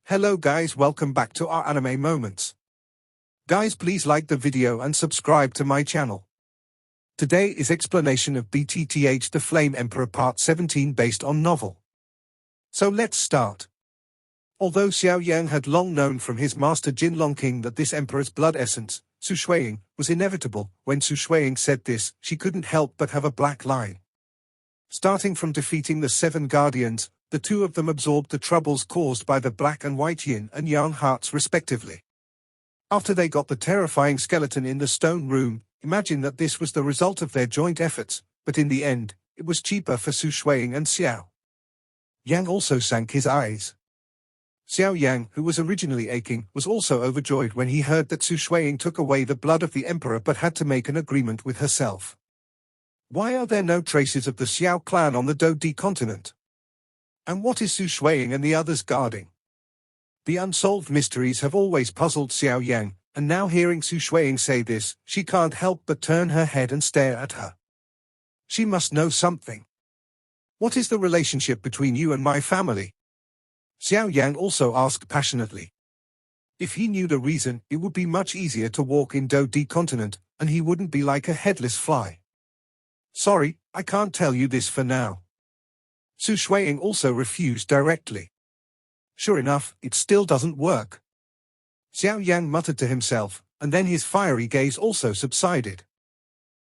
Hello guys, welcome back to our anime moments. Guys, please like the video and subscribe to my channel. Today is explanation of BTTH The Flame Emperor Part 17 based on novel. So let's start. Although Xiao Yan had long known from his master Jin Longqing that this emperor's blood essence, Su Shuiying, was inevitable, when Su Shuiying said this, she couldn't help but have a black line. Starting from defeating the 7 guardians, the two of them absorbed the troubles caused by the black and white yin and yang hearts respectively. After they got the terrifying skeleton in the stone room, imagine that this was the result of their joint efforts, but in the end, it was cheaper for Su Shuiying and Xiao Yang also sank his eyes. Xiao Yang, who was originally aching, was also overjoyed when he heard that Su Shuiying took away the blood of the emperor but had to make an agreement with herself. Why are there no traces of the Xiao clan on the Dodi continent? And what is Su Shuiying and the others guarding? The unsolved mysteries have always puzzled Xiao Yang, and now hearing Su Shuiying say this, she can't help but turn her head and stare at her. She must know something. What is the relationship between you and my family? Xiao Yang also asked passionately. If he knew the reason, it would be much easier to walk in Dodi continent, and he wouldn't be like a headless fly. Sorry, I can't tell you this for now. Su Shuiying also refused directly. Sure enough, it still doesn't work. Xiao Yang muttered to himself, and then his fiery gaze also subsided.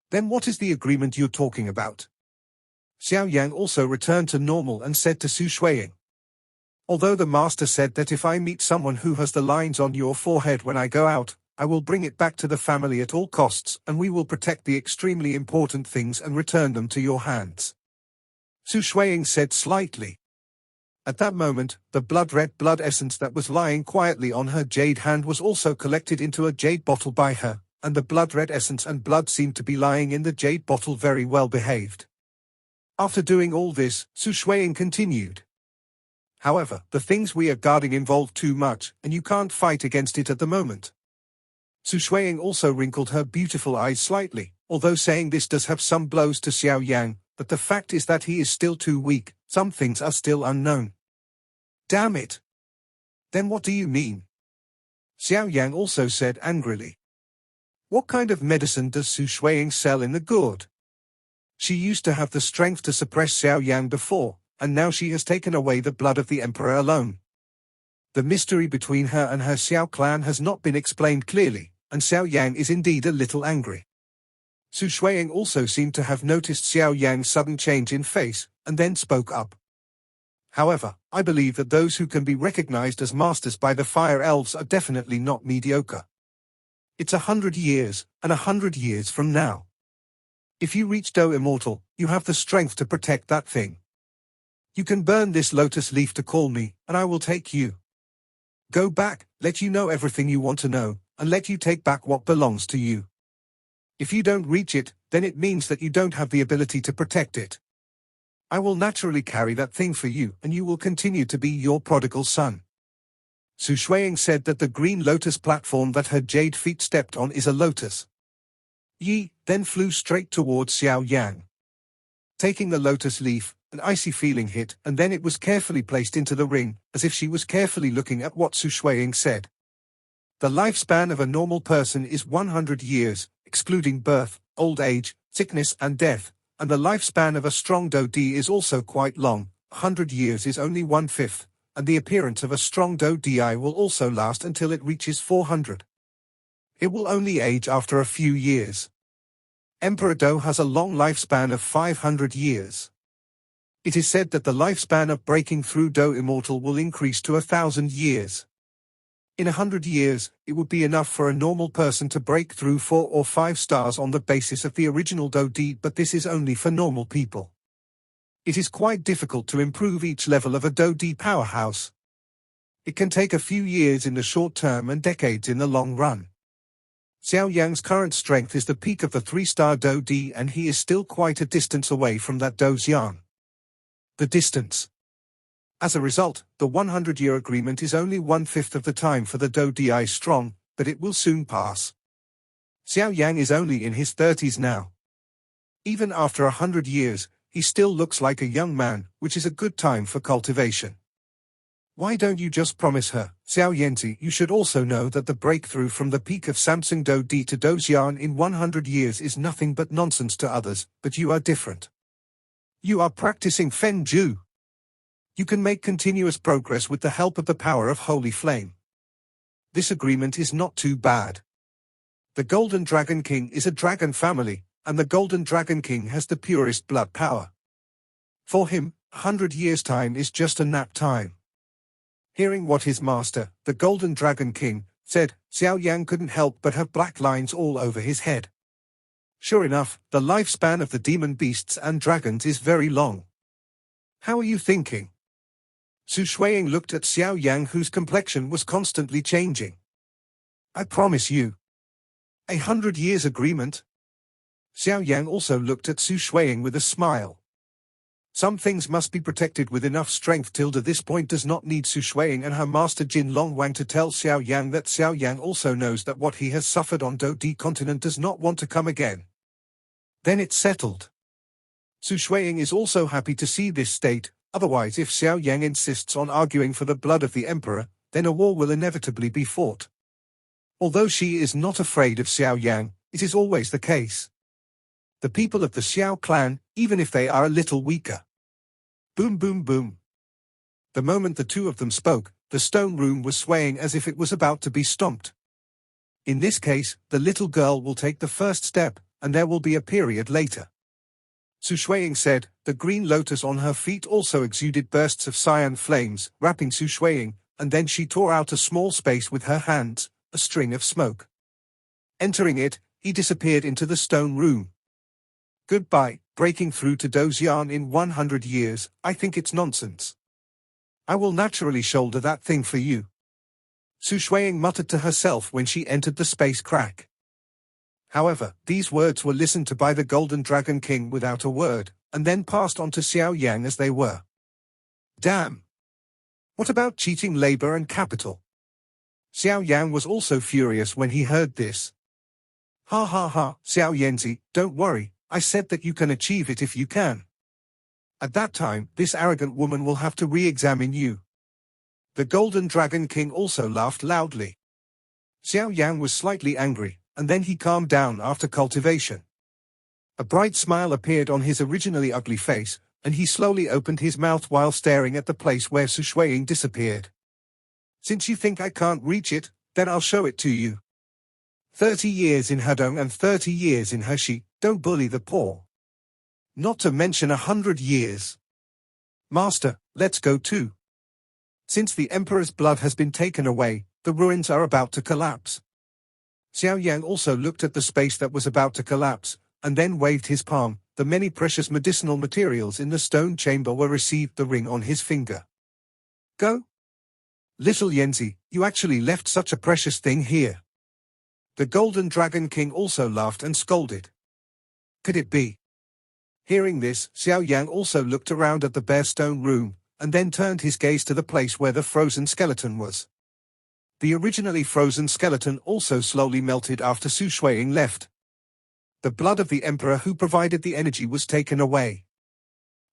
Then what is the agreement you're talking about? Xiao Yang also returned to normal and said to Su Shuiying. Although the master said that if I meet someone who has the lines on your forehead when I go out, I will bring it back to the family at all costs, and we will protect the extremely important things and return them to your hands. Su Shuiying said slightly. At that moment, the blood-red blood essence that was lying quietly on her jade hand was also collected into a jade bottle by her, and the blood-red essence and blood seemed to be lying in the jade bottle very well behaved. After doing all this, Su Shuiying continued. However, the things we are guarding involve too much, and you can't fight against it at the moment. Su Shuiying also wrinkled her beautiful eyes slightly, although saying this does have some blows to Xiao Yang, but the fact is that he is still too weak, some things are still unknown. Damn it! Then what do you mean? Xiao Yang also said angrily. What kind of medicine does Su Shuiying sell in the gourd? She used to have the strength to suppress Xiao Yang before, and now she has taken away the blood of the emperor alone. The mystery between her and her Xiao clan has not been explained clearly, and Xiao Yang is indeed a little angry. Su Shuiying also seemed to have noticed Xiao Yang's sudden change in face, and then spoke up. However, I believe that those who can be recognized as masters by the fire elves are definitely not mediocre. It's 100 years, and 100 years from now. If you reach Do Immortal, you have the strength to protect that thing. You can burn this lotus leaf to call me, and I will take you. Go back, let you know everything you want to know, and let you take back what belongs to you. If you don't reach it, then it means that you don't have the ability to protect it. I will naturally carry that thing for you, and you will continue to be your prodigal son. Su Shuiying said that the green lotus platform that her jade feet stepped on is a lotus. Yi then flew straight towards Xiao Yang. Taking the lotus leaf, an icy feeling hit, and then it was carefully placed into the ring, as if she was carefully looking at what Su Shuiying said. The lifespan of a normal person is 100 years, excluding birth, old age, sickness and death, and the lifespan of a strong Dodi is also quite long. 100 years is only 1/5, and the appearance of a strong Dodi will also last until it reaches 400. It will only age after a few years. Emperor Do has a long lifespan of 500 years. It is said that the lifespan of breaking through Do Immortal will increase to 1,000 years. In 100 years, it would be enough for a normal person to break through 4 or 5 stars on the basis of the original Dodi, but this is only for normal people. It is quite difficult to improve each level of a Dodi powerhouse. It can take a few years in the short term and decades in the long run. Xiao Yang's current strength is the peak of the 3-star Dodi, and he is still quite a distance away from that Dozian. The distance. As a result, the 100-year agreement is only 1/5 of the time for the Dodi strong, but it will soon pass. Xiao Yang is only in his 30s now. Even after 100 years, he still looks like a young man, which is a good time for cultivation. Why don't you just promise her, Xiao Yanzi? You should also know that the breakthrough from the peak of Samsung Do Di to Do Xian in 100 years is nothing but nonsense to others, but you are different. You are practicing Fen Ju. You can make continuous progress with the help of the power of Holy Flame. This agreement is not too bad. The Golden Dragon King is a dragon family, and the Golden Dragon King has the purest blood power. For him, 100 years' time is just a nap time. Hearing what his master, the Golden Dragon King, said, Xiao Yan couldn't help but have black lines all over his head. Sure enough, the lifespan of the demon beasts and dragons is very long. How are you thinking? Su Shuiying looked at Xiao Yang, whose complexion was constantly changing. I promise you. 100 years agreement? Xiao Yang also looked at Su Shuiying with a smile. Some things must be protected with enough strength. Till this point does not need Su Shuiying and her master Jin Longwang to tell Xiao Yang that Xiao Yang also knows that what he has suffered on Do Di continent does not want to come again. Then it's settled. Su Shuiying is also happy to see this state, otherwise if Xiao Yang insists on arguing for the blood of the emperor, then a war will inevitably be fought. Although she is not afraid of Xiao Yang, it is always the case. The people of the Xiao clan, even if they are a little weaker. Boom boom boom. The moment the two of them spoke, the stone room was swaying as if it was about to be stomped. In this case, the little girl will take the first step, and there will be a period later. Su Shuiying said. The green lotus on her feet also exuded bursts of cyan flames, wrapping Su Shuiying, and then she tore out a small space with her hands, a string of smoke. Entering it, he disappeared into the stone room. Goodbye, breaking through to Do Xian in 100 years, I think it's nonsense. I will naturally shoulder that thing for you. Su Shuiying muttered to herself when she entered the space crack. However, these words were listened to by the Golden Dragon King without a word, and then passed on to Xiao Yang as they were. Damn! What about cheating labor and capital? Xiao Yang was also furious when he heard this. Ha ha ha, Xiao Yanzi, don't worry, I said that you can achieve it if you can. At that time, this arrogant woman will have to re-examine you. The Golden Dragon King also laughed loudly. Xiao Yang was slightly angry, and then he calmed down after cultivation. A bright smile appeared on his originally ugly face, and he slowly opened his mouth while staring at the place where Su Shuiying disappeared. Since you think I can't reach it, then I'll show it to you. 30 years in Hedong and 30 years in Hershey, don't bully the poor. Not to mention 100 years. Master, let's go too. Since the Emperor's blood has been taken away, the ruins are about to collapse. Xiao Yang also looked at the space that was about to collapse, and then waved his palm. The many precious medicinal materials in the stone chamber were received the ring on his finger. Go. Little Yanzi, you actually left such a precious thing here. The Golden Dragon King also laughed and scolded. Could it be? Hearing this, Xiao Yang also looked around at the bare stone room, and then turned his gaze to the place where the frozen skeleton was. The originally frozen skeleton also slowly melted after Su Shuiying left. The blood of the emperor who provided the energy was taken away.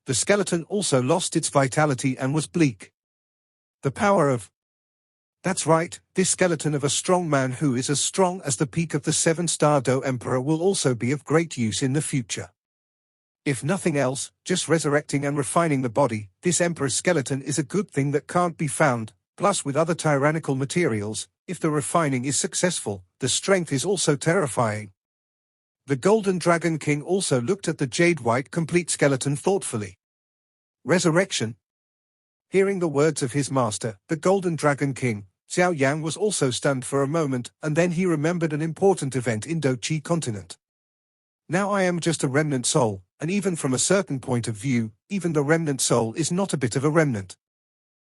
The skeleton also lost its vitality and was bleak. The power of... That's right, this skeleton of a strong man who is as strong as the peak of the 7-star Do Emperor will also be of great use in the future. If nothing else, just resurrecting and refining the body, this emperor's skeleton is a good thing that can't be found. Plus with other tyrannical materials, if the refining is successful, the strength is also terrifying. The Golden Dragon King also looked at the jade-white complete skeleton thoughtfully. Resurrection. Hearing the words of his master, the Golden Dragon King, Xiao Yang was also stunned for a moment, and then he remembered an important event in Do Chi continent. Now I am just a remnant soul, and even from a certain point of view, even the remnant soul is not a bit of a remnant.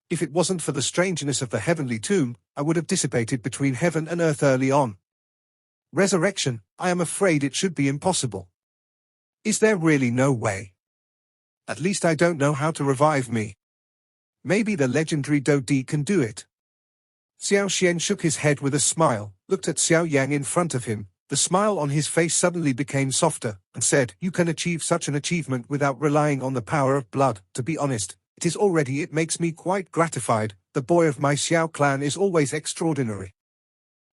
If it wasn't for the strangeness of the heavenly tomb, I would have dissipated between heaven and earth early on. Resurrection, I am afraid it should be impossible. Is there really no way? At least I don't know how to revive me. Maybe the legendary Do Di can do it. Xiao Xian shook his head with a smile, looked at Xiao Yang in front of him. The smile on his face suddenly became softer, and said, You can achieve such an achievement without relying on the power of blood. To be honest, it makes me quite gratified, the boy of my Xiao clan is always extraordinary.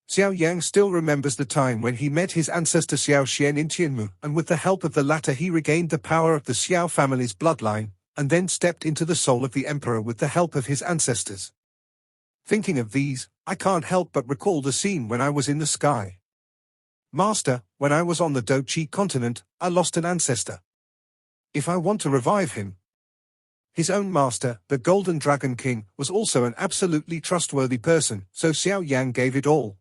Xiao Yan still remembers the time when he met his ancestor Xiao Xian in Tianmu, and with the help of the latter he regained the power of the Xiao family's bloodline, and then stepped into the soul of the emperor with the help of his ancestors. Thinking of these, I can't help but recall the scene when I was in the sky. Master, when I was on the Doqi continent, I lost an ancestor. If I want to revive him. His own master, the Golden Dragon King, was also an absolutely trustworthy person, so Xiao Yan gave it all.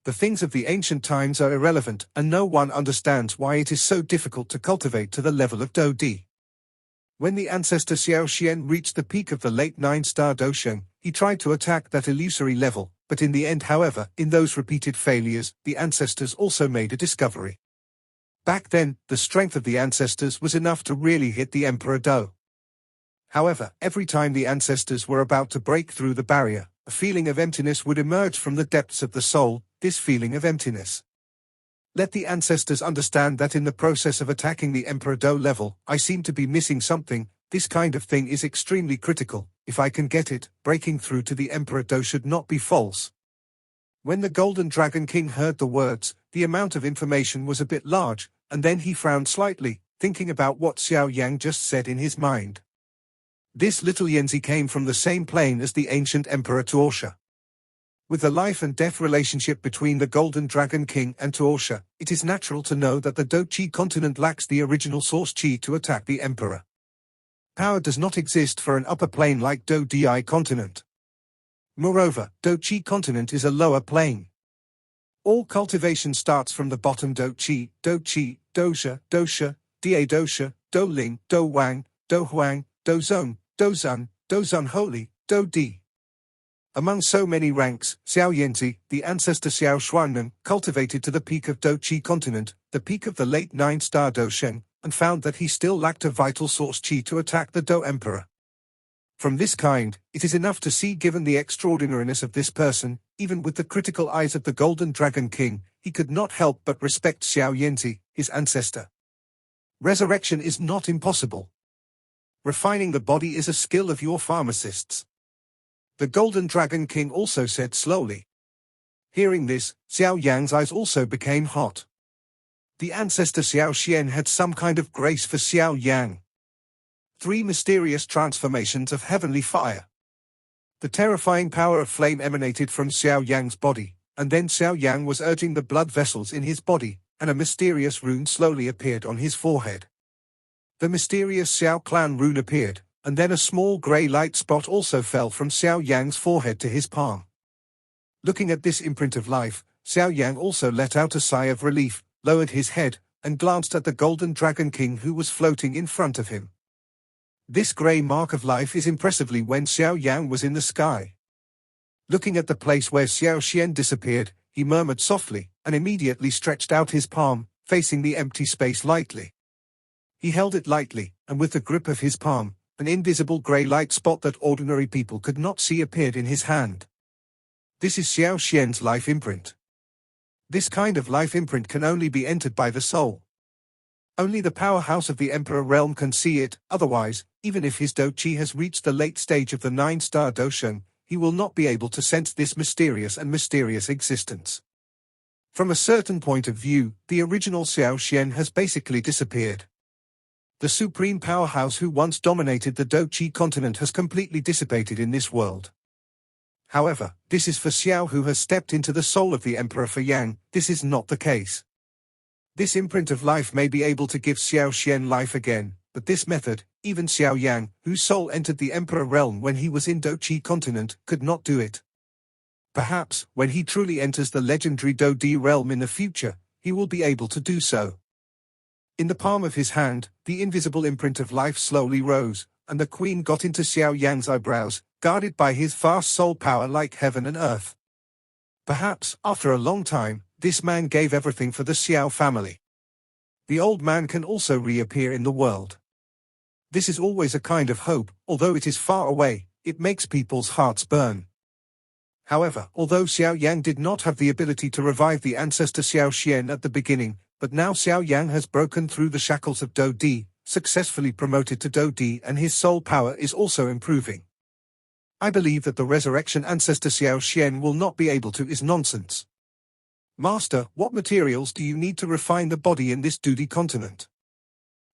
The things of the ancient times are irrelevant, and no one understands why it is so difficult to cultivate to the level of Do Di. When the ancestor Xiao Xian reached the peak of the late 9-star Dosheng, he tried to attack that illusory level, but in the end, however, in those repeated failures, the ancestors also made a discovery. Back then, the strength of the ancestors was enough to really hit the Emperor Do. However, every time the ancestors were about to break through the barrier, a feeling of emptiness would emerge from the depths of the soul, this feeling of emptiness. Let the ancestors understand that in the process of attacking the Emperor Do level, I seem to be missing something. This kind of thing is extremely critical. If I can get it, breaking through to the Emperor Do should not be false. When the Golden Dragon King heard the words, the amount of information was a bit large, and then he frowned slightly, thinking about what Xiao Yang just said in his mind. This little Yanzi came from the same plane as the ancient Emperor Tuosha. With the life and death relationship between the Golden Dragon King and Tuosha, it is natural to know that the Do-Chi continent lacks the original source Chi to attack the Emperor. Power does not exist for an upper plane like Do-Di continent. Moreover, Do-Chi continent is a lower plane. All cultivation starts from the bottom Do-Chi, Dosha, Da Dosha, Do-Ling, Do-Wang, Do-Huang, Do-Zong, Do-Zun Holy, Do-Di. Among so many ranks, Xiao Yanzi, the ancestor Xiao Xuanmen, cultivated to the peak of Do-Chi continent, the peak of the late 9-star Do-Shen, and found that he still lacked a vital source Chi to attack the Do Emperor. From this kind, it is enough to see, given the extraordinariness of this person, even with the critical eyes of the Golden Dragon King, he could not help but respect Xiao Yanzi, his ancestor. Resurrection is not impossible. Refining the body is a skill of your pharmacists. The Golden Dragon King also said slowly. Hearing this, Xiao Yang's eyes also became hot. The ancestor Xiao Xian had some kind of grace for Xiao Yang. 3 mysterious transformations of heavenly fire. The terrifying power of flame emanated from Xiao Yang's body, and then Xiao Yang was urging the blood vessels in his body, and a mysterious rune slowly appeared on his forehead. The mysterious Xiao clan rune appeared, and then a small grey light spot also fell from Xiao Yang's forehead to his palm. Looking at this imprint of life, Xiao Yang also let out a sigh of relief, lowered his head, and glanced at the Golden Dragon King who was floating in front of him. This grey mark of life is impressively when Xiao Yang was in the sky. Looking at the place where Xiao Xian disappeared, he murmured softly, and immediately stretched out his palm, facing the empty space lightly. He held it lightly, and with the grip of his palm, an invisible grey light spot that ordinary people could not see appeared in his hand. This is Xiao Xian's life imprint. This kind of life imprint can only be entered by the soul. Only the powerhouse of the Emperor realm can see it, otherwise, even if his Do-Chi has reached the late stage of the 9-star Do-Shen, he will not be able to sense this mysterious existence. From a certain point of view, the original Xiao Xian has basically disappeared. The supreme powerhouse who once dominated the Do-Chi continent has completely dissipated in this world. However, this is for Xiao who has stepped into the soul of the Emperor for Yang. This is not the case. This imprint of life may be able to give Xiao Xian life again, but this method, even Xiao Yang, whose soul entered the Emperor realm when he was in Do-Chi continent, could not do it. Perhaps, when he truly enters the legendary Do-Di realm in the future, he will be able to do so. In the palm of his hand, the invisible imprint of life slowly rose, and the queen got into Xiao Yang's eyebrows, guarded by his vast soul power like heaven and earth. Perhaps, after a long time, this man gave everything for the Xiao family. The old man can also reappear in the world. This is always a kind of hope, although it is far away, it makes people's hearts burn. However, although Xiao Yang did not have the ability to revive the ancestor Xiao Xian at the beginning, but now Xiao Yang has broken through the shackles of Do-Di, successfully promoted to Do-Di, and his soul power is also improving. I believe that the resurrection ancestor Xiao Yan will not be able to is nonsense. Master, what materials do you need to refine the body in this Dodi continent?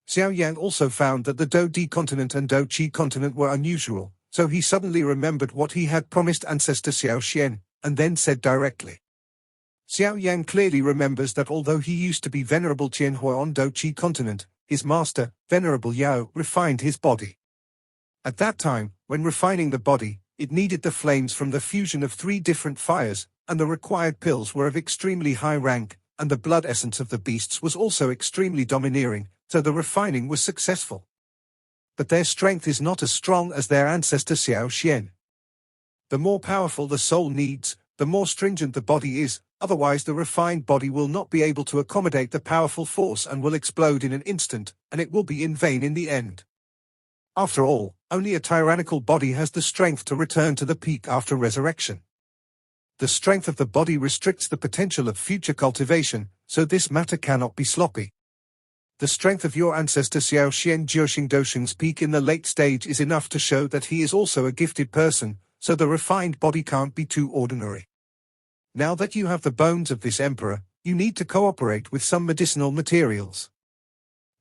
Xiao Yan also found that the Dodi continent and Do-Chi continent were unusual, so he suddenly remembered what he had promised ancestor Xiao Yan, and then said directly. Xiao Yan clearly remembers that although he used to be Venerable Tianhua on Do-Chi continent, his master, Venerable Yao, refined his body. At that time, when refining the body, it needed the flames from the fusion of 3 different fires, and the required pills were of extremely high rank, and the blood essence of the beasts was also extremely domineering, so the refining was successful. But their strength is not as strong as their ancestor Xiao Yan. The more powerful the soul needs, the more stringent the body is, otherwise the refined body will not be able to accommodate the powerful force and will explode in an instant, and it will be in vain in the end. After all, only a tyrannical body has the strength to return to the peak after resurrection. The strength of the body restricts the potential of future cultivation, so this matter cannot be sloppy. The strength of your ancestor Xiao Yan Jiuxing Dosheng's peak in the late stage is enough to show that he is also a gifted person, so the refined body can't be too ordinary. Now that you have the bones of this emperor, you need to cooperate with some medicinal materials.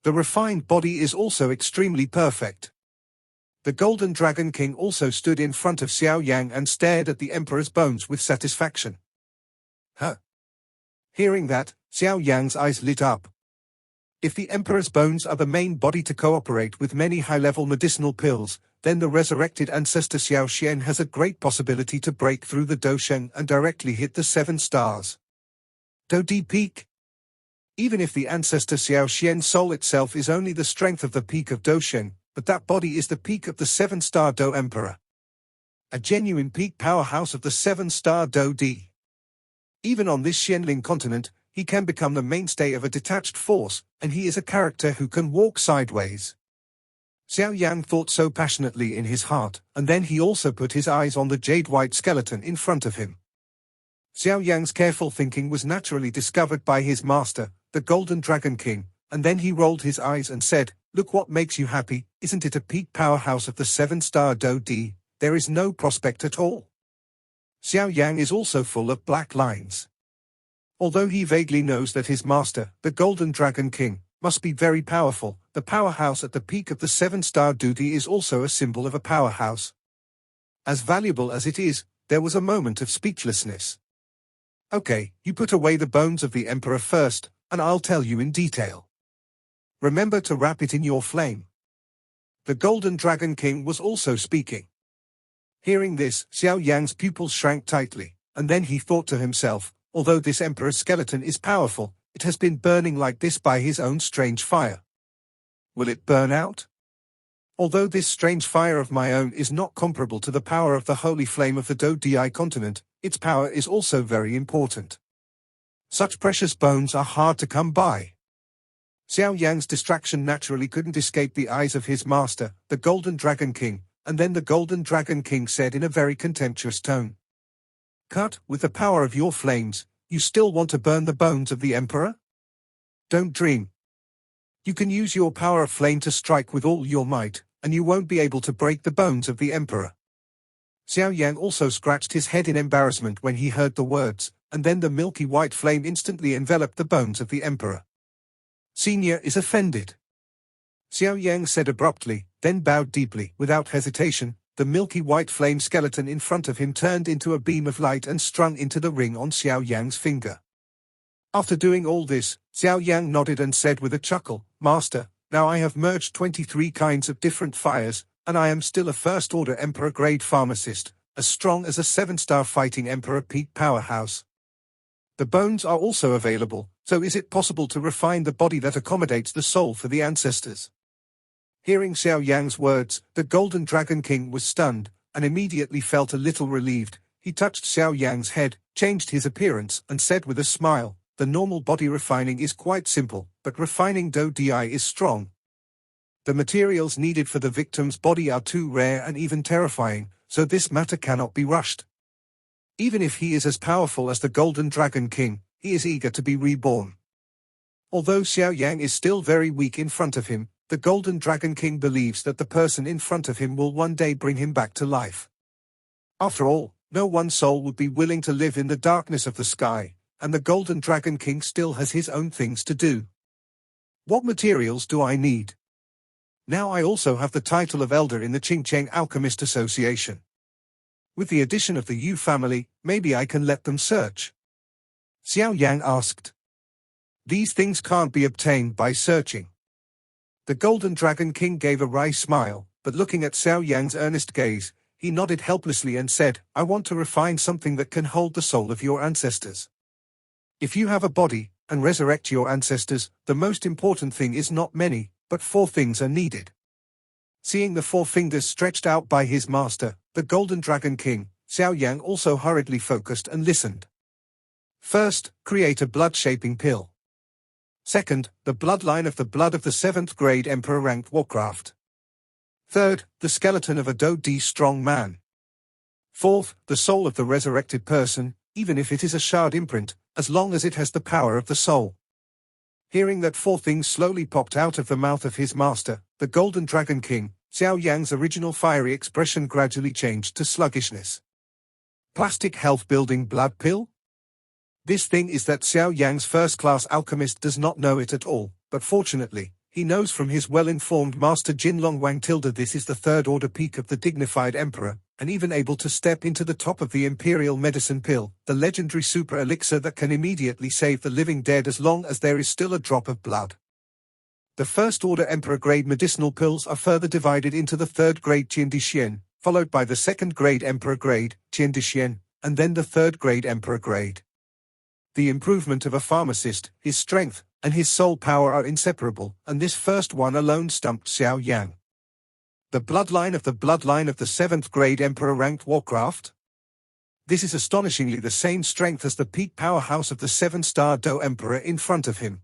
The refined body is also extremely perfect. The Golden Dragon King also stood in front of Xiao Yang and stared at the emperor's bones with satisfaction. Huh? Hearing that, Xiao Yang's eyes lit up. If the emperor's bones are the main body to cooperate with many high-level medicinal pills, then the resurrected ancestor Xiao Yan has a great possibility to break through the Dosheng and directly hit the 7 stars. Dodi Peak. Even if the ancestor Xiao Yan's soul itself is only the strength of the peak of Dosheng, but that body is the peak of the 7-star Do Emperor. A genuine peak powerhouse of the 7-star Do Di. Even on this Xianling continent, he can become the mainstay of a detached force, and he is a character who can walk sideways. Xiao Yang thought so passionately in his heart, and then he also put his eyes on the jade-white skeleton in front of him. Xiao Yang's careful thinking was naturally discovered by his master, the Golden Dragon King, and then he rolled his eyes and said, "Look what makes you happy, isn't it a peak powerhouse of the 7-star Do Di? There is no prospect at all." Xiao Yang is also full of black lines. Although he vaguely knows that his master, the Golden Dragon King, must be very powerful, the powerhouse at the peak of the 7-star Do Di is also a symbol of a powerhouse. As valuable as it is, there was a moment of speechlessness. "Okay, you put away the bones of the Emperor first, and I'll tell you in detail. Remember to wrap it in your flame." The Golden Dragon King was also speaking. Hearing this, Xiao Yang's pupils shrank tightly, and then he thought to himself, although this emperor's skeleton is powerful, it has been burning like this by his own strange fire. Will it burn out? Although this strange fire of my own is not comparable to the power of the holy flame of the Do Di continent, its power is also very important. Such precious bones are hard to come by. Xiao Yang's distraction naturally couldn't escape the eyes of his master, the Golden Dragon King, and then the Golden Dragon King said in a very contemptuous tone, "Cut, with the power of your flames, you still want to burn the bones of the Emperor? Don't dream. You can use your power of flame to strike with all your might, and you won't be able to break the bones of the Emperor." Xiao Yang also scratched his head in embarrassment when he heard the words, and then the milky white flame instantly enveloped the bones of the Emperor. "Senior is offended," Xiao Yang said abruptly, then bowed deeply. Without hesitation, the milky white flame skeleton in front of him turned into a beam of light and strung into the ring on Xiao Yang's finger. After doing all this, Xiao Yang nodded and said with a chuckle, "Master, now I have merged 23 kinds of different fires, and I am still a first-order Emperor-grade pharmacist, as strong as a 7-star fighting Emperor peak powerhouse. The bones are also available, so is it possible to refine the body that accommodates the soul for the ancestors?" Hearing Xiao Yang's words, the Golden Dragon King was stunned, and immediately felt a little relieved. He touched Xiao Yang's head, changed his appearance, and said with a smile, "The normal body refining is quite simple, but refining Do Di is strong. The materials needed for the victim's body are too rare and even terrifying, so this matter cannot be rushed. Even if he is as powerful as the Golden Dragon King, he is eager to be reborn." Although Xiao Yang is still very weak in front of him, the Golden Dragon King believes that the person in front of him will one day bring him back to life. After all, no one soul would be willing to live in the darkness of the sky, and the Golden Dragon King still has his own things to do. What materials do I need? Now I also have the title of Elder in the Qingcheng Alchemist Association. With the addition of the Yu family, maybe I can let them search. Xiao Yan asked. These things can't be obtained by searching. The Golden Dragon King gave a wry smile, but looking at Xiao Yan's earnest gaze, he nodded helplessly and said, I want to refine something that can hold the soul of your ancestors. If you have a body, and resurrect your ancestors, the most important thing is not many, but 4 things are needed. Seeing the 4 fingers stretched out by his master, the Golden Dragon King, Xiao Yan also hurriedly focused and listened. First, create a blood-shaping pill. Second, the bloodline of the blood of the 7th grade Emperor-ranked Warcraft. Third, the skeleton of a Do-D strong man. Fourth, the soul of the resurrected person, even if it is a shard imprint, as long as it has the power of the soul. Hearing that 4 things slowly popped out of the mouth of his master, the Golden Dragon King, Xiao Yan's original fiery expression gradually changed to sluggishness. Plastic health-building blood pill? This thing is that Xiao Yan's first-class alchemist does not know it at all, but fortunately, he knows from his well-informed master Jinlong Wangtilda this is the 3rd order peak of the dignified emperor, and even able to step into the top of the imperial medicine pill, the legendary super elixir that can immediately save the living dead as long as there is still a drop of blood. The 1st order emperor-grade medicinal pills are further divided into the 3rd grade Qiandixien, followed by the 2nd grade emperor-grade Qiandixien, and then the 3rd grade emperor-grade. The improvement of a pharmacist, his strength, and his soul power are inseparable, and this first one alone stumped Xiao Yan. The bloodline of the 7th grade Emperor-ranked Warcraft? This is astonishingly the same strength as the peak powerhouse of the 7-star Do Emperor in front of him.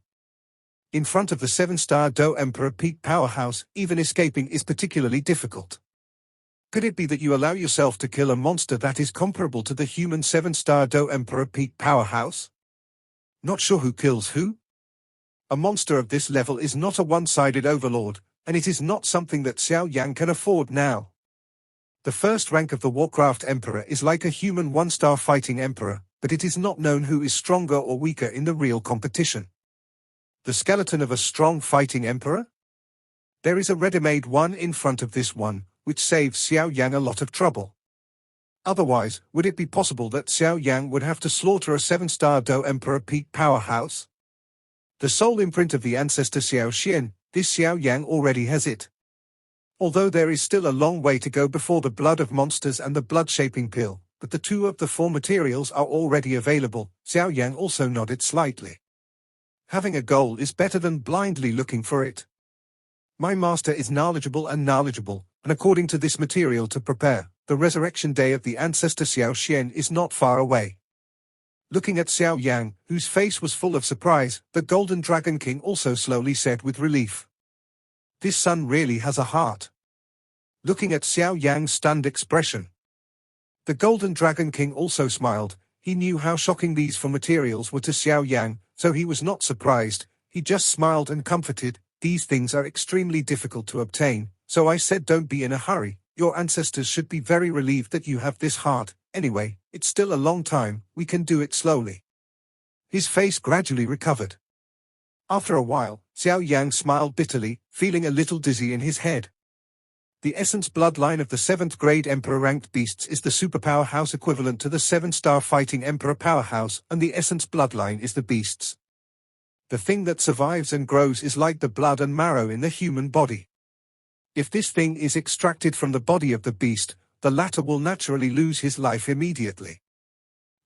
In front of the 7-star Do Emperor peak powerhouse, even escaping is particularly difficult. Could it be that you allow yourself to kill a monster that is comparable to the human 7-star Do Emperor peak powerhouse? Not sure who kills who? A monster of this level is not a one-sided overlord, and it is not something that Xiao Yan can afford now. The 1st rank of the Warcraft Emperor is like a human 1-star fighting emperor, but it is not known who is stronger or weaker in the real competition. The skeleton of a strong fighting emperor? There is a ready-made one in front of this one, which saves Xiao Yan a lot of trouble. Otherwise, would it be possible that Xiao Yan would have to slaughter a 7-star Do Emperor peak powerhouse? The soul imprint of the ancestor Xiao Xian, this Xiao Yan already has it. Although there is still a long way to go before the blood of monsters and the blood-shaping pill, but the 2 of the 4 materials are already available, Xiao Yan also nodded slightly. Having a goal is better than blindly looking for it. My master is knowledgeable, and according to this material to prepare, the resurrection day of the ancestor Xiao Xian is not far away. Looking at Xiao Yan, whose face was full of surprise, the Golden Dragon King also slowly said with relief. This son really has a heart. Looking at Xiao Yan's stunned expression, the Golden Dragon King also smiled. He knew how shocking these 4 materials were to Xiao Yan, so he was not surprised. He just smiled and comforted. These things are extremely difficult to obtain, so I said don't be in a hurry. Your ancestors should be very relieved that you have this heart. Anyway, it's still a long time, we can do it slowly. His face gradually recovered. After a while, Xiao Yan smiled bitterly, feeling a little dizzy in his head. The essence bloodline of the 7th grade Emperor-ranked beasts is the superpower house equivalent to the 7-star fighting Emperor powerhouse, and the essence bloodline is the beasts. The thing that survives and grows is like the blood and marrow in the human body. If this thing is extracted from the body of the beast, the latter will naturally lose his life immediately.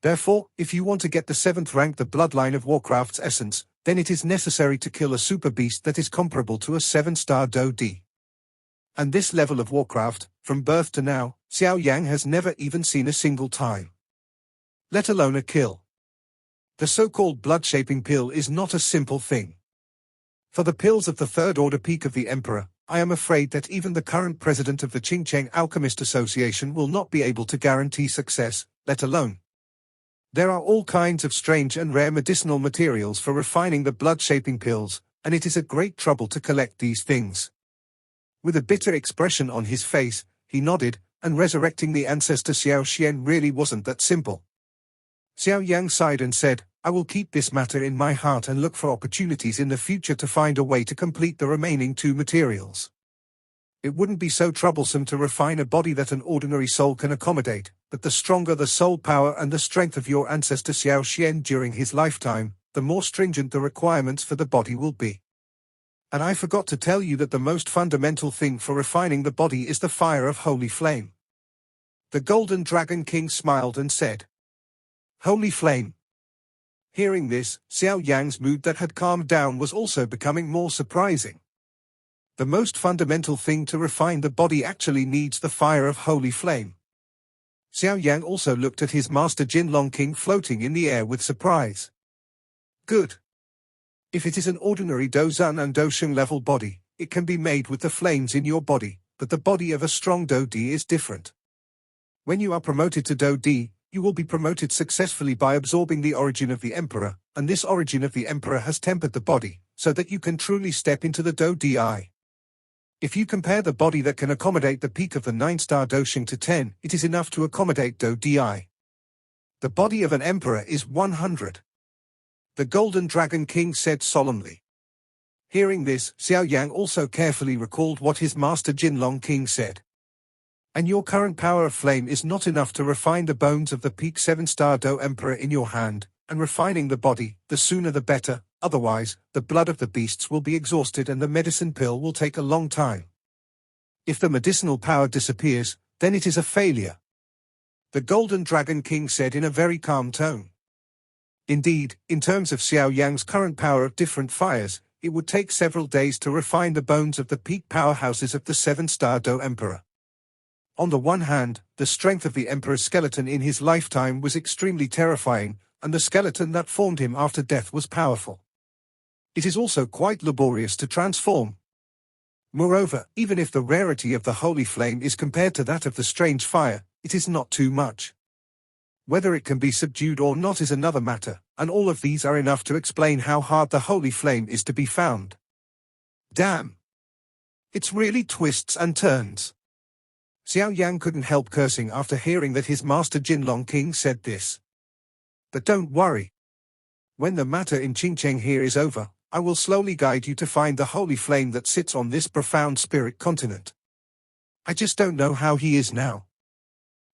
Therefore, if you want to get the 7th rank, the bloodline of Warcraft's essence, then it is necessary to kill a super beast that is comparable to a 7-star Do-D. And this level of Warcraft, from birth to now, Xiao Yan has never even seen a single time. Let alone a kill. The so-called blood-shaping pill is not a simple thing. For the pills of the 3rd order peak of the Emperor, I am afraid that even the current president of the Qingcheng Alchemist Association will not be able to guarantee success, let alone. There are all kinds of strange and rare medicinal materials for refining the blood-shaping pills, and it is a great trouble to collect these things. With a bitter expression on his face, he nodded, and resurrecting the ancestor Xiao Yan really wasn't that simple. Xiao Yang sighed and said, I will keep this matter in my heart and look for opportunities in the future to find a way to complete the remaining 2 materials. It wouldn't be so troublesome to refine a body that an ordinary soul can accommodate, but the stronger the soul power and the strength of your ancestor Xiao Yan during his lifetime, the more stringent the requirements for the body will be. And I forgot to tell you that the most fundamental thing for refining the body is the fire of holy flame. The Golden Dragon King smiled and said, Holy flame. Hearing this, Xiao Yang's mood that had calmed down was also becoming more surprising. The most fundamental thing to refine the body actually needs the fire of holy flame. Xiao Yang also looked at his master Jinlong King floating in the air with surprise. Good. If it is an ordinary Dozan and Dosheng level body, it can be made with the flames in your body, but the body of a strong Do Di is different. When you are promoted to Do Di, you will be promoted successfully by absorbing the origin of the Emperor, and this origin of the Emperor has tempered the body, so that you can truly step into the Do Di. If you compare the body that can accommodate the peak of the 9-star Dosheng to 10, it is enough to accommodate Do Di. The body of an Emperor is 100. The Golden Dragon King said solemnly. Hearing this, Xiao Yang also carefully recalled what his master Jinlong King said. And your current power of flame is not enough to refine the bones of the peak 7-star Do Emperor in your hand, and refining the body, the sooner the better, otherwise, the blood of the beasts will be exhausted and the medicine pill will take a long time. If the medicinal power disappears, then it is a failure. The Golden Dragon King said in a very calm tone. Indeed, in terms of Xiao Yang's current power of different fires, it would take several days to refine the bones of the peak powerhouses of the 7-star Do Emperor. On the one hand, the strength of the Emperor's skeleton in his lifetime was extremely terrifying, and the skeleton that formed him after death was powerful. It is also quite laborious to transform. Moreover, even if the rarity of the holy flame is compared to that of the strange fire, it is not too much. Whether it can be subdued or not is another matter, and all of these are enough to explain how hard the holy flame is to be found. Damn! It's really twists and turns. Xiao Yang couldn't help cursing after hearing that his master Jinlong King said this. But don't worry. When the matter in Qingcheng here is over, I will slowly guide you to find the holy flame that sits on this profound spirit continent. I just don't know how he is now.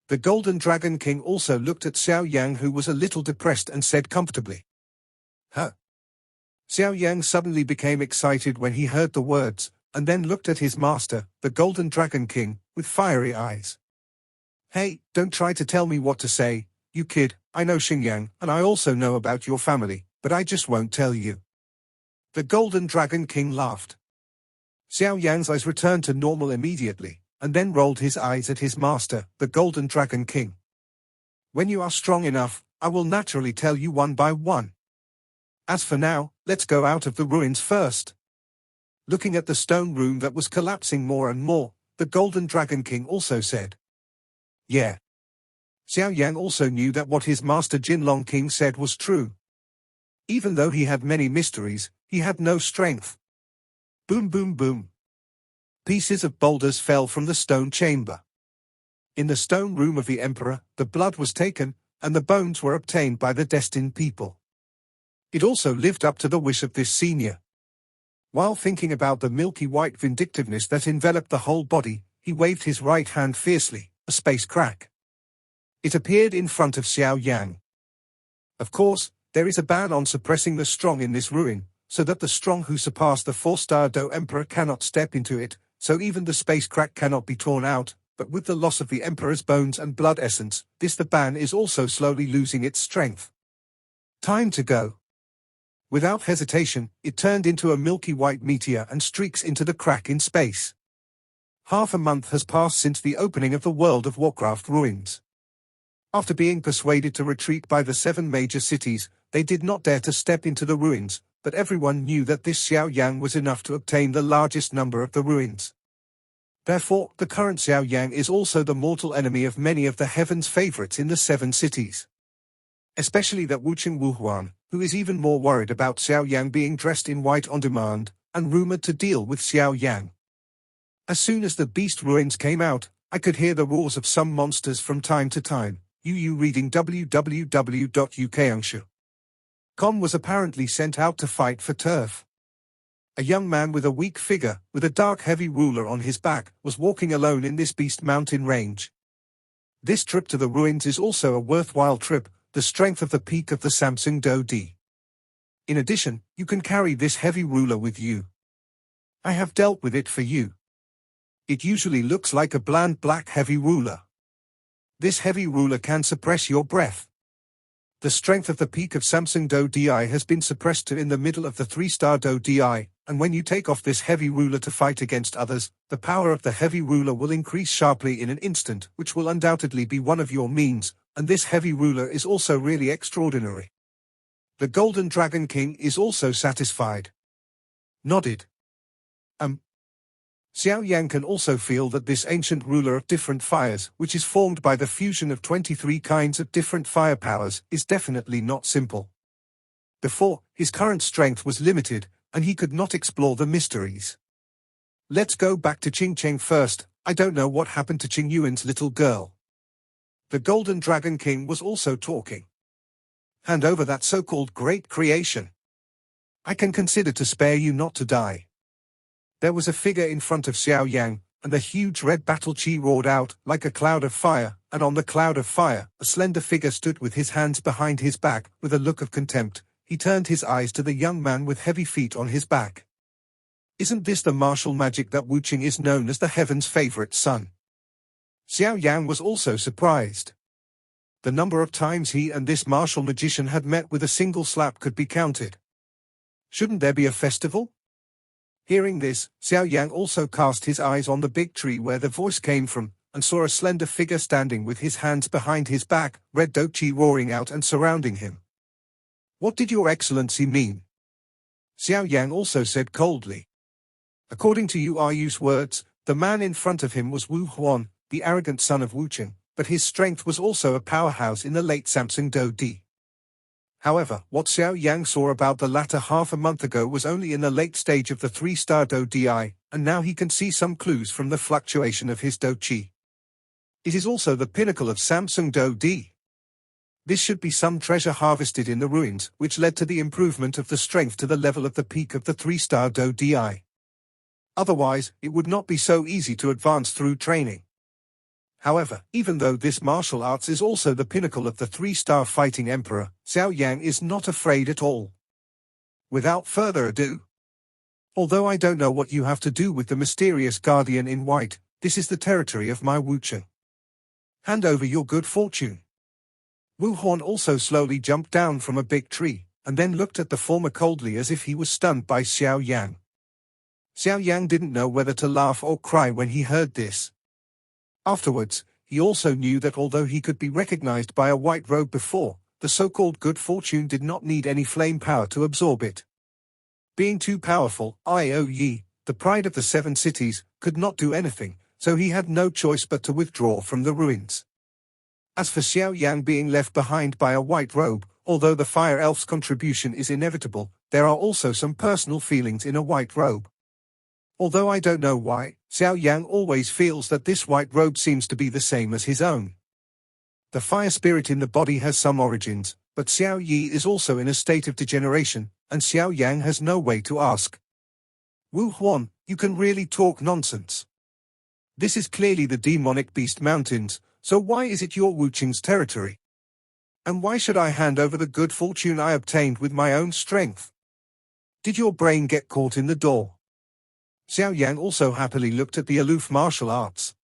The Golden Dragon King also looked at Xiao Yang, who was a little depressed, and said comfortably. Huh? Xiao Yang suddenly became excited when he heard the words, and then looked at his master, the Golden Dragon King, with fiery eyes. Hey, don't try to tell me what to say, you kid. I know Xingyang, and I also know about your family, but I just won't tell you. The Golden Dragon King laughed. Xiao Yang's eyes returned to normal immediately, and then rolled his eyes at his master, the Golden Dragon King. When you are strong enough, I will naturally tell you one by one. As for now, let's go out of the ruins first. Looking at the stone room that was collapsing more and more, the Golden Dragon King also said. Yeah. Xiao Yang also knew that what his master Jinlong King said was true. Even though he had many mysteries, he had no strength. Boom boom boom. Pieces of boulders fell from the stone chamber. In the stone room of the Emperor, the blood was taken, and the bones were obtained by the destined people. It also lived up to the wish of this senior. While thinking about the milky white vindictiveness that enveloped the whole body, he waved his right hand fiercely, a space crack. It appeared in front of Xiao Yang. Of course, there is a ban on suppressing the strong in this ruin, so that the strong who surpass the 4-star Do Emperor cannot step into it, so even the space crack cannot be torn out, but with the loss of the Emperor's bones and blood essence, the ban is also slowly losing its strength. Time to go. Without hesitation, it turned into a milky white meteor and streaks into the crack in space. Half a month has passed since the opening of the World of Warcraft ruins. After being persuaded to retreat by the 7 major cities, they did not dare to step into the ruins, but everyone knew that this Xiao Yang was enough to obtain the largest number of the ruins. Therefore, the current Xiao Yang is also the mortal enemy of many of the heaven's favorites in the 7 cities. Especially that Wucheng Wuhuan, who is even more worried about Xiao Yang being dressed in white on demand, and rumored to deal with Xiao Yang. As soon as the beast ruins came out, I could hear the roars of some monsters from time to time. Reading www.ukangshu.com was apparently sent out to fight for turf. A young man with a weak figure, with a dark heavy ruler on his back, was walking alone in this beast mountain range. This trip to the ruins is also a worthwhile trip, the strength of the peak of the Samsung Do-di. In addition, you can carry this heavy ruler with you. I have dealt with it for you. It usually looks like a bland black heavy ruler. This heavy ruler can suppress your breath. The strength of the peak of Samsung Do-di has been suppressed to in the middle of the 3-star Do-di, and when you take off this heavy ruler to fight against others, the power of the heavy ruler will increase sharply in an instant, which will undoubtedly be one of your means, and this heavy ruler is also really extraordinary. The Golden Dragon King is also satisfied. Nodded. Xiao Yan can also feel that this ancient ruler of different fires, which is formed by the fusion of 23 kinds of different fire powers, is definitely not simple. Before, his current strength was limited, and he could not explore the mysteries. Let's go back to Qing Cheng first. I don't know what happened to Qing Yuan's little girl. The Golden Dragon King was also talking. Hand over that so-called great creation. I can consider to spare you not to die. There was a figure in front of Xiao Yan, and the huge red battle chi roared out, like a cloud of fire, and on the cloud of fire, a slender figure stood with his hands behind his back, with a look of contempt. He turned his eyes to the young man with heavy feet on his back. Isn't this the martial magic that Wuqing is known as the heaven's favorite son? Xiao Yan was also surprised. The number of times he and this martial magician had met with a single slap could be counted. Shouldn't there be a festival? Hearing this, Xiao Yan also cast his eyes on the big tree where the voice came from, and saw a slender figure standing with his hands behind his back, red do-chi roaring out and surrounding him. What did your excellency mean? Xiao Yan also said coldly. According to Yu's words, the man in front of him was Wu Huan, the arrogant son of Wuqing, but his strength was also a powerhouse in the late Samsung Do-di. However, what Xiao Yan saw about the latter half a month ago was only in the late stage of the 3-star Do-di, and now he can see some clues from the fluctuation of his Do-chi. It is also the pinnacle of Samsung Do-di. This should be some treasure harvested in the ruins, which led to the improvement of the strength to the level of the peak of the 3-star Do-di. Otherwise, it would not be so easy to advance through training. However, even though this martial arts is also the pinnacle of the 3-star fighting emperor, Xiao Yan is not afraid at all. Without further ado. Although I don't know what you have to do with the mysterious guardian in white, this is the territory of my Wuqing. Hand over your good fortune. Wu Huan also slowly jumped down from a big tree, and then looked at the former coldly as if he was stunned by Xiao Yan. Xiao Yan didn't know whether to laugh or cry when he heard this. Afterwards, he also knew that although he could be recognized by a white robe before, the so-called good fortune did not need any flame power to absorb it. Being too powerful, Yi, the pride of the 7 cities, could not do anything, so he had no choice but to withdraw from the ruins. As for Xiao Yan being left behind by a white robe, although the fire elf's contribution is inevitable, there are also some personal feelings in a white robe. Although I don't know why, Xiao Yan always feels that this white robe seems to be the same as his own. The fire spirit in the body has some origins, but Xiao Yi is also in a state of degeneration, and Xiao Yan has no way to ask. Wu Huan, you can really talk nonsense. This is clearly the demonic beast mountains, so why is it your Wuqing's territory? And why should I hand over the good fortune I obtained with my own strength? Did your brain get caught in the door? Xiao Yan also happily looked at the aloof martial arts.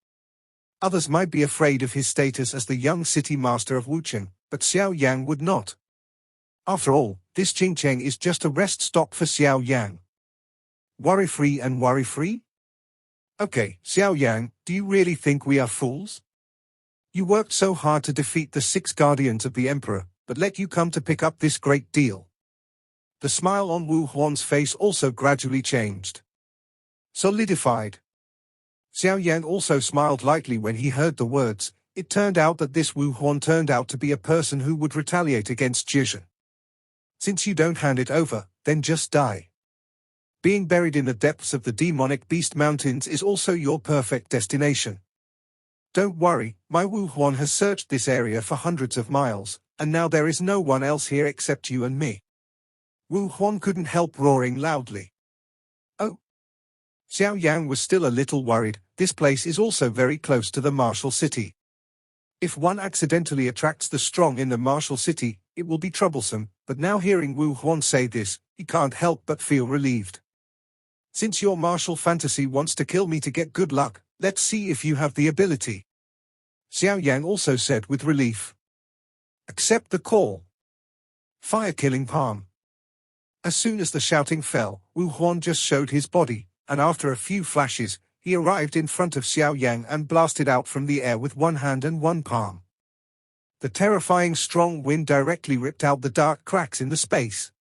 Others might be afraid of his status as the young city master of Wuqing, but Xiao Yan would not. After all, this Qingcheng is just a rest stop for Xiao Yan. Worry-free and worry-free? Okay, Xiao Yan, do you really think we are fools? You worked so hard to defeat the 6 guardians of the emperor, but let you come to pick up this great deal. The smile on Wu Huan's face also gradually changed. Solidified. Xiao Yan also smiled lightly when he heard the words. It turned out that this Wu Huan turned out to be a person who would retaliate against Jizhen. Since you don't hand it over, then just die. Being buried in the depths of the demonic beast mountains is also your perfect destination. Don't worry, my Wu Huan has searched this area for hundreds of miles, and now there is no one else here except you and me. Wu Huan couldn't help roaring loudly. Oh. Xiao Yan was still a little worried. This place is also very close to the martial city. If one accidentally attracts the strong in the martial city, it will be troublesome, but now hearing Wu Huan say this, he can't help but feel relieved. Since your martial fantasy wants to kill me to get good luck, let's see if you have the ability. Xiao Yan also said with relief. Accept the call. Fire-killing palm. As soon as the shouting fell, Wu Huan just showed his body, and after a few flashes, he arrived in front of Xiao Yan and blasted out from the air with one hand and one palm. The terrifying strong wind directly ripped out the dark cracks in the space.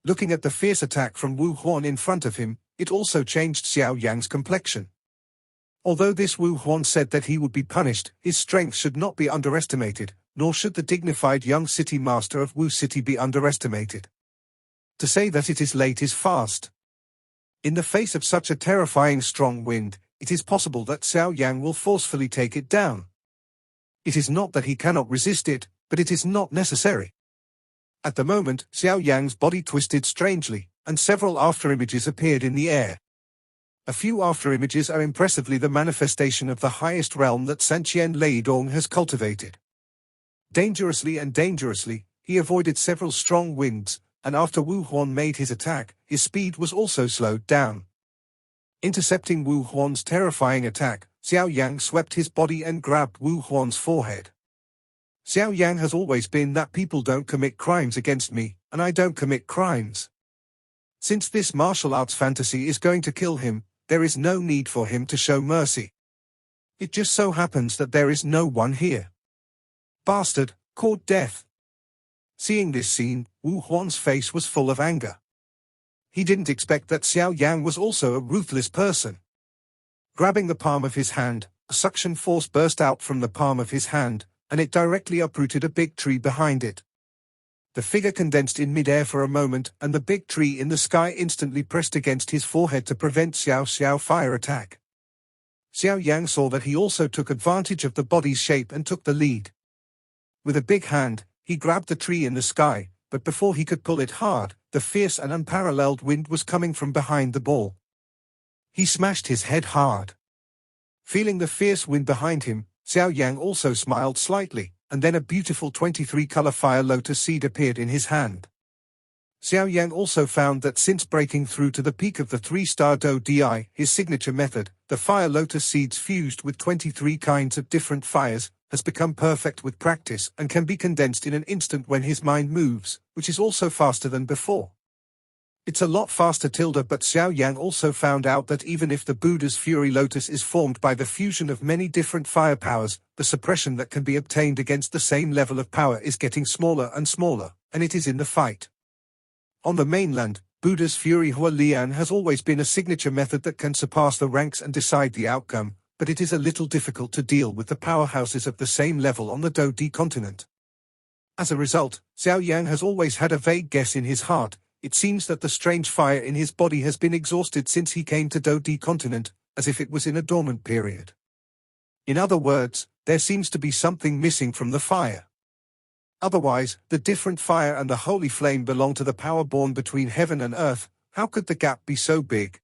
Looking at the fierce attack from Wu Huan in front of him, it also changed Xiao Yan's complexion. Although this Wu Huan said that he would be punished, his strength should not be underestimated, nor should the dignified young city master of Wu City be underestimated. To say that it is late is fast. In the face of such a terrifying strong wind, it is possible that Xiao Yan will forcefully take it down. It is not that he cannot resist it, but it is not necessary. At the moment, Xiao Yan's body twisted strangely, and several afterimages appeared in the air. A few afterimages are impressively the manifestation of the highest realm that Sanqian Leidong has cultivated. Dangerously, he avoided several strong winds, and after Wu Huan made his attack, his speed was also slowed down. Intercepting Wu Huan's terrifying attack, Xiao Yan swept his body and grabbed Wu Huan's forehead. Xiao Yan has always been that people don't commit crimes against me, and I don't commit crimes. Since this martial arts fantasy is going to kill him, there is no need for him to show mercy. It just so happens that there is no one here. Bastard, court death. Seeing this scene, Wu Huan's face was full of anger. He didn't expect that Xiao Yan was also a ruthless person. Grabbing the palm of his hand, a suction force burst out from the palm of his hand, and it directly uprooted a big tree behind it. The figure condensed in midair for a moment, and the big tree in the sky instantly pressed against his forehead to prevent Xiao's fire attack. Xiao Yan saw that he also took advantage of the body's shape and took the lead. With a big hand, he grabbed the tree in the sky, but before he could pull it hard, the fierce and unparalleled wind was coming from behind the ball. He smashed his head hard. Feeling the fierce wind behind him, Xiao Yan also smiled slightly, and then a beautiful 23-color fire lotus seed appeared in his hand. Xiao Yan also found that since breaking through to the peak of the 3-star Do Di, his signature method, the fire lotus seeds fused with 23 kinds of different fires, has become perfect with practice and can be condensed in an instant when his mind moves, which is also faster than before. It's a lot faster but Xiao Yan also found out that even if the Buddha's Fury Lotus is formed by the fusion of many different fire powers, the suppression that can be obtained against the same level of power is getting smaller and smaller, and it is in the fight. On the mainland, Buddha's Fury Hua Lian has always been a signature method that can surpass the ranks and decide the outcome, but it is a little difficult to deal with the powerhouses of the same level on the Do Di continent. As a result, Xiao Yan has always had a vague guess in his heart. It seems that the strange fire in his body has been exhausted since he came to Do Di continent, as if it was in a dormant period. In other words, there seems to be something missing from the fire. Otherwise, the different fire and the holy flame belong to the power born between heaven and earth. How could the gap be so big?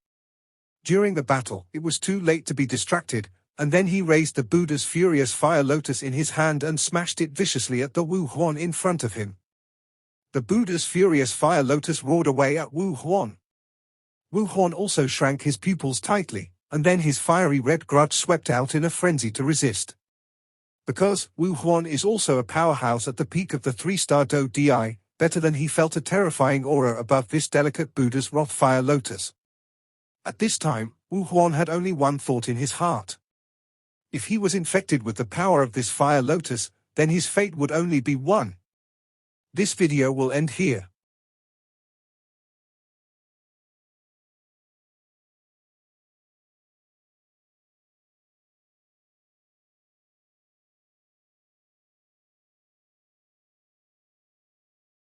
During the battle, it was too late to be distracted, and then he raised the Buddha's furious fire lotus in his hand and smashed it viciously at the Wu Huan in front of him. The Buddha's furious fire lotus roared away at Wu Huan. Wu Huan also shrank his pupils tightly, and then his fiery red grudge swept out in a frenzy to resist. Because Wu Huan is also a powerhouse at the peak of the 3-star Do Di, better than he felt a terrifying aura above this delicate Buddha's wrath fire lotus. At this time, Wu Huan had only one thought in his heart. If he was infected with the power of this fire lotus, then his fate would only be one. This video will end here.